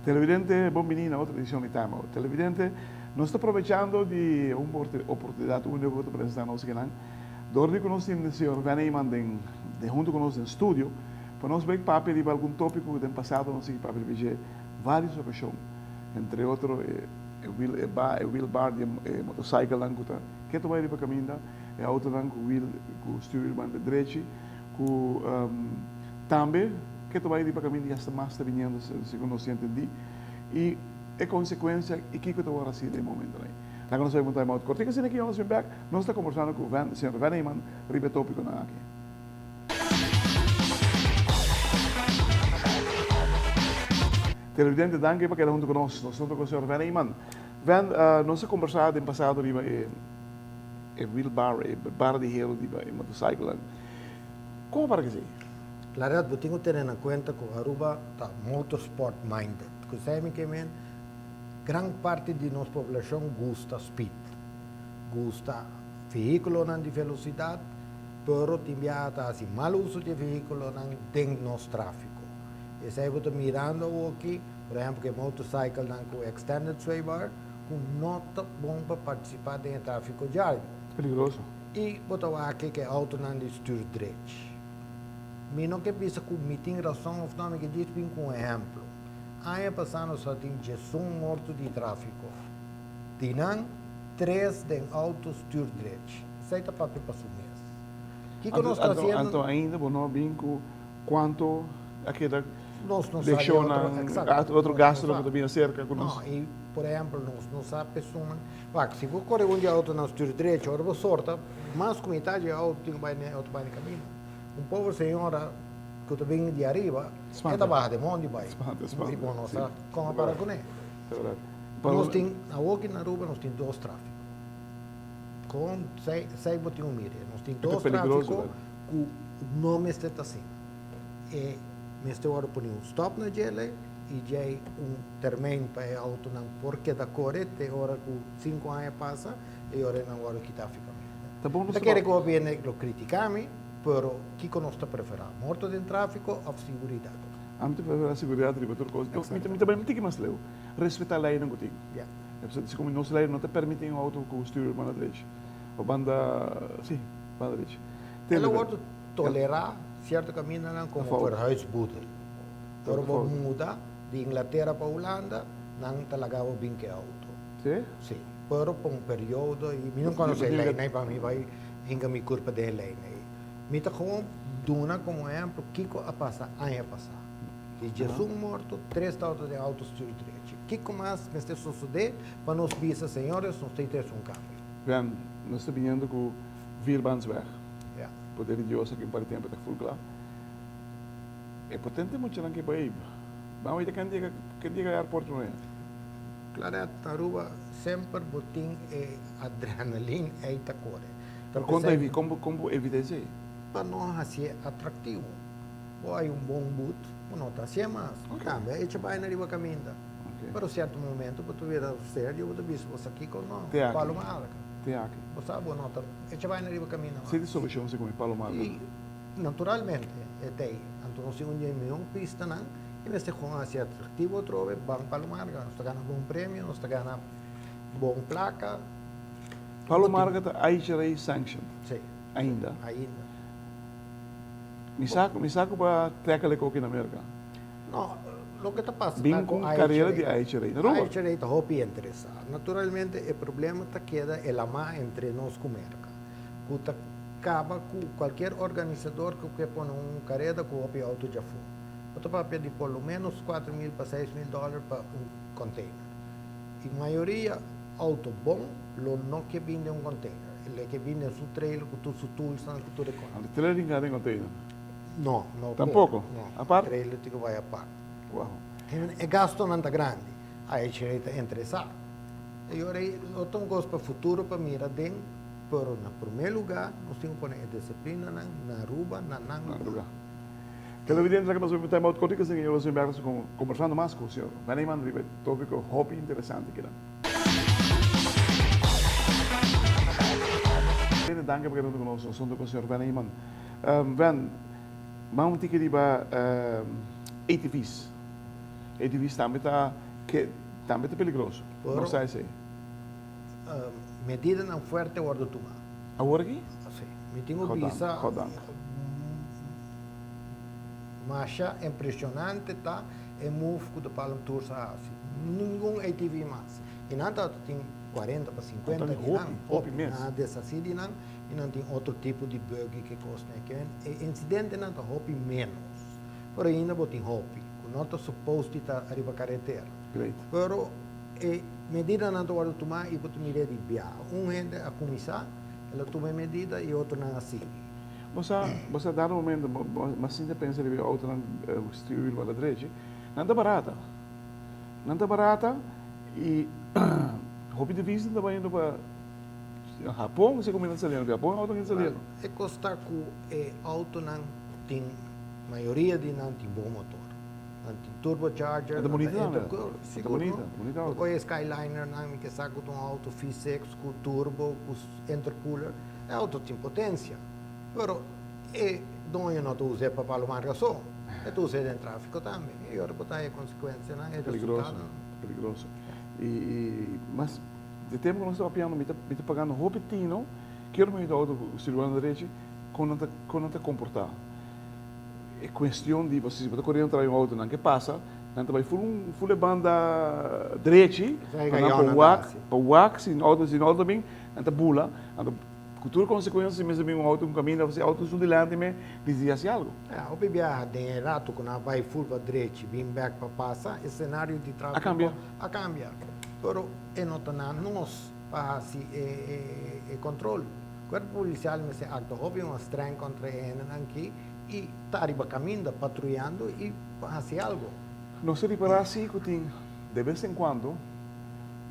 Televidente, bom menino a outra edição de Time Out. Televidente, nós estamos aproveitando de uma oportunidade única para apresentar nosso canal. Dormi com nós temos o senhor Veneman de junto conosco no estúdio, para nós ver papel de algum tópico que tem passado, nós temos papel de várias ocasiões, entre outros, o wheel bar de motocicleta lá que tu vai para caminhar, é outro lá com o wheel com o steering de direito, com também que tu vai para caminhar esta mais está vindo, segundo nós entendi, e é consequência e que tu vai fazer de momento aí. Lá que nós vamos time out cortinho, assim aqui nós vamos back, nós estamos conversando com o senhor Veneman, ribe tópico na aqui. Televidente, danke para que junto conosco, nós estamos com o senhor Veneman. Nós conversamos no passado sobre o wheel bar, o bar de gelo de motocicleta. Como para que seja? Claro, eu tenho que ter em conta que Aruba está motorsport minded. Porque sabe que grande parte de nossa população gosta speed, gosta veículo de velocidade, pero também assim mal uso de veículo dentro do nosso tráfego. E se eu estou mirando aqui, por exemplo, que motorcycle com extended sway bar, com nota bom para participar do tráfego diário. Perigoso. E botou aqui que é auto de stuur direito. Mas não que pensa que me tem razão, ou não, que diz bem com um exemplo. Ano passado só tinha 1 morto de tráfego. Tinham 3 de autos stuur direito. Isso aí está para o mês. O que nós estamos fazendo? Então ainda, não bem quanto aquela nós não deixou outro gasto que também cerca com nós. Não, e, por exemplo, nós não sabemos pessoas. Se você corre um dia auto na stuur direito, agora você sorta, mas com metade de auto vai no caminho. Pobre senhora que está vindo de arriba, esta barra de monte vai. E bom, nós como para com ele. Nós temos, aqui na Aruba, nós temos 2 tráficos. Com 6 botões mire. Nós temos 2 tráficos que o nome está assim. E nesta hora põe stop na gele e já termino para o auto, porque da corrente, hora que 5 anos passa, e hora na hora que está ficando. Tá bom, não quero que o governo lo criticamos, pero que nós preferimos, morto de tráfico ou segurança? A mim prefere a segurança de outra coisa. Eu também me digo mais leu. Respeitar a lei não gotinho. Se como nossa lei não te permite um auto com o steering para direita. Ou banda, sim, para direita. Ela pode tolerar certo caminho como por huisboete. Pero vamos mudar de Inglaterra para Holanda, não talaga o bem que auto. Sim? Sim. Pero por período e não conheço a lei, nem para mim vai hinga mi culpa de lei. Mita gewoon doen como exemplo, Kiko a passar, ano passado. E Jesus morto, 3 autos de autostuur direito. Kiko mais, mas te suceder, para nós bisa senhores, nós temos carro. Bem, nós estamos vindo com o Vierbansweg. Ja. Poder de Deus aqui para tempo, está full claro. É potente muito lá que para ir. Vamos ver que diga aeroporto não é. Claro, Aruba sempre botin adrenalina e tacore. Como evidência aí? Para nós ser atrativo. Ou há bom boot, não está assim mais. Cambia, e vai na riba caminho. Para certo momento, para tu ver a sério, eu vou dizer, você aqui com nós, Palomar. Você sabe, não está, e vai na riba caminho. Se de solução se come Palomar. E, naturalmente, então, nós temos uma pista, e nós temos ser atrativo, outra vez, vamos Palomar, nós está ganhando bom prêmio, nós está ganhando bom placa. Palomar está aí sanction. Sim. Ainda. Me saco para trecar aqui na América. Não, o que está passando bem com carreira de Aicherei. Aicherei está muito interessado. Naturalmente, o problema está queda é a má entre nós com a América. Que acaba com qualquer organizador que põe carreira com o auto já foi. Você vai pedir por lo menos $4,000 para $6,000 para container. E a maioria, auto bom, não que vende container. Ele que vende seu trailer, com todos os tools, com tudo isso. O trailer não tem container? Não. Tampouco? Não. A parte? O trailer tem que vai a parte. Uau. E gasto não está grande. Aí está interessado. E agora, eu tenho gosto para o futuro, para mirar dentro, mas, em primeiro lugar, nós temos que pôr a disciplina na Aruba, na Aruba. Televidentes que nós vamos ter mais coisas que eu vou conversando mais com o senhor. Vem aí, mano, um tópico hobby interessante aqui. Dank por querer conosco, assunto com o senhor Van Eyman. Van, vamos ter que ir para ATVs. ATVs também está peligroso. Não sei se. Medida não forte ordo tomar. Agora aqui? Sim. Me tenho visa. Mas é impressionante tá é move que o Palm Tour assim. Nenhum ATV mais. E nada tem 40 para 50 hobby mesmo. Na dessa cidade não, e não tem outro tipo de buggy que custa que é incidente não tá hobby menos. Por ainda botem hobby, que não tá suposto estar arriba carretera. Great. Pero medida não tá hora tomar e botem medida de via. Gente a começar, ela toma medida e outro não assim. Você dá um momento, mas ainda pensa que outra estilo para a direita, não está barata. Não está barata e hobby de vista também indo para Japão, você combina italiano, Japão é auto italiano. É costa que auto não tem maioria de não tem bom motor. Não tem turbocharger. É bonita, né? É bonita. O Skyliner não que saca um auto V6 com turbo, com intercooler, é auto tem potência. Pero não não usa para palomar só. É tu usa em tráfego também. E agora botar a consequência, não é peligroso. Mas de tempo que nós estamos apiando, me está pagando repetindo, quero me dar outro cirurgião direito, quando não comportar. É questão de você está correndo atrás de um auto, não que passa, não vai full banda direita, para o wax, em auto bem, não bula, cultura consequência mesmo bem um auto um caminho, você auto sul delante me dizia assim algo. O bebia de rato quando vai full para direita, bem back para passar, o cenário de tráfego a cambia. Pero é nota na nós para assim controle. Quando o policial me se acta houve uma estranha contra ele aqui e está arriba caminhando, patrulhando e faz algo. Não se repara assim que tem de vez em quando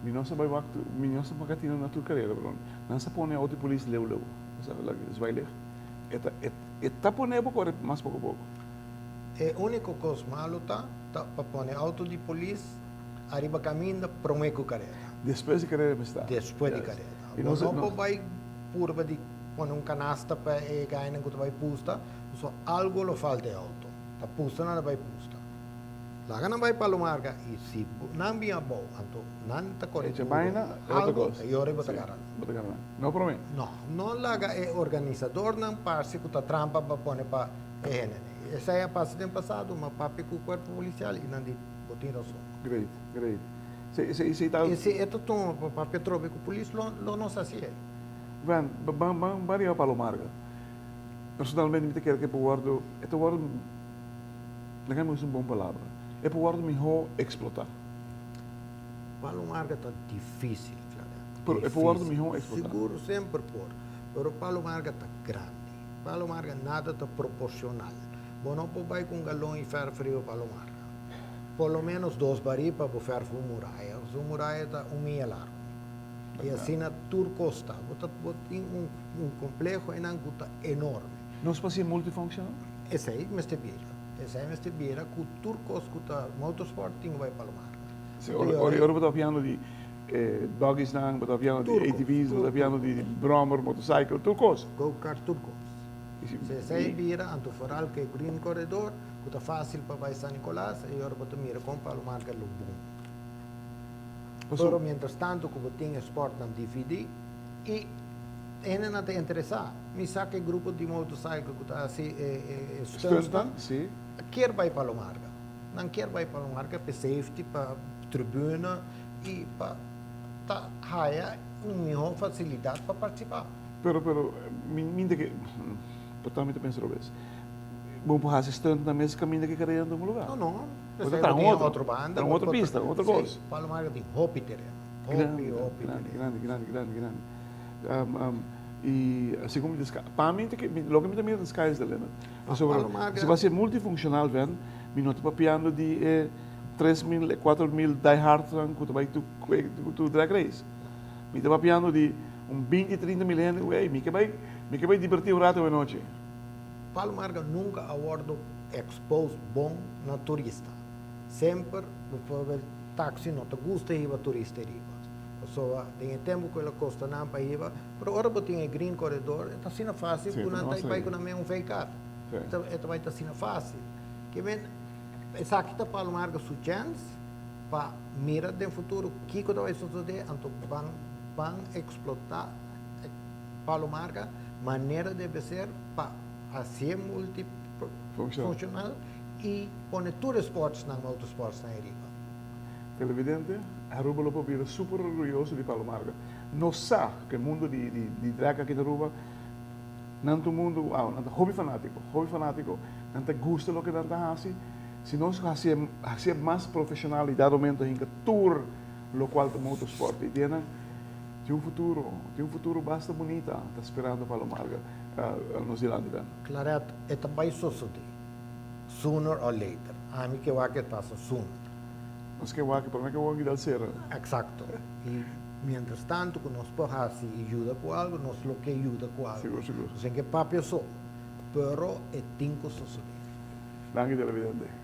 Minosa vai magatina na tua carreira, bro. Não se põe auto polícia leu. Sabe lá que vai ler. Eta põe pouco mais pouco. É único coisa malo tá para pôr auto de polícia arriba caminho promeco carreira. Depois de carreira está. Depois de carreira. E não vai curva de pôr canasta para ganhar que vai pusta, só algo lo falta auto. Tá pusta não vai pusta. Lá não vai para o marca e se não vier bom, então não está correto. Algo e ora botar cara. Não promete. Não laga é organizador não parece que tá trampa para pôr para essa é a passe do passado, mas papi com o corpo policial e não de botar razão. Great. Se tal. Esse é tudo para Petrobe com polícia não se assim. Van varia para o marca. Personalmente me quero que para guardo, não é uma boa palavra. É para guardo melhor explotar. Para o marca está difícil, claro. É para guardo melhor explotar. Seguro sempre por, mas para o marca está grande. Para o marca nada está proporcional. Bom, não pode com galão e ferro frio para o marca. Pelo menos 2 barris para o ferro muralha. O muralha está 1 milha largo. E assim na turcosta. Tem um complexo e não está enorme. Não se passa multifuncional? Esse aí me está vira. Esse aí me está vira que o turcos que está motorsport tem vai para o marca. Ora eu piano de doggies não, eu piano de ATVs, eu piano de brommer, motorcycle, turcos. Go-kart turcos. Se aí vira, anto foral que green corredor, que está fácil para vai San Nicolás, e agora você mira com para o marca Lubum. Pero mientras tanto, como tem sport na DVD, e ainda não te interessa, me saca grupo de motorcycle que está assim, Stuntsman, sim. Quer vai para o marca. Não quer vai para o marca para safety, para tribuna e para ter uma melhor facilidade para participar. Pero, minta que, totalmente penso sobre isso. Bom, por fazer stunt na mesma caminho que queria em um lugar. Não. Você está em outra banda, em outra pista, outra coisa. Para o marca tem hobby terreno. Grande. E assim como diz, para mim, logo me também sky is the limit. Se vai ser multifuncional, vem, minuto para piano de 3.000, 4.000 die-hard que vai tu drag race. Me está piano de 20, 30 mil anos, me que vai divertir um rato à noite. Para o marca nunca abordo expose bom na turista. Sempre, bijvoorbeeld, taxi não te gusta ir turista riba. So, tem tempo que ela costa não para ir, mas agora tem green corredor, está sendo fácil, Sim, porque não não está sei. com um veículo. Sim. Então, vai estar sendo fácil. Que bem, essa aqui está para marcar sua chance, para mirar no futuro, o que vai suceder, então vão explotar para marca maneira de ser para ser multifuncional e pôr tudo esportes na autosports na riba. Televidente, Aruba lo può dire super orgoglioso di Palomarga. Non sa che il mondo di drag aqui da Aruba, nanto mundo, nanto hobby fanatico, nanto gusta lo che nanto hasi, se nós hacía mais profissionalidade aumento em que tour lo qual de motorsport e tem um futuro bastante bonito, está esperando Palomarga, Nova Zelândia. Claro, é vai suceder, sooner or later. A mim que vai que passa soon. Nós que vai que para mim que vai dar ser. Exacto. E mientras tanto que nós podemos ajuda com algo, nós lo que ajuda com algo. Seguro. Sem que papi só, pero é tinco suceder. Danke televidente.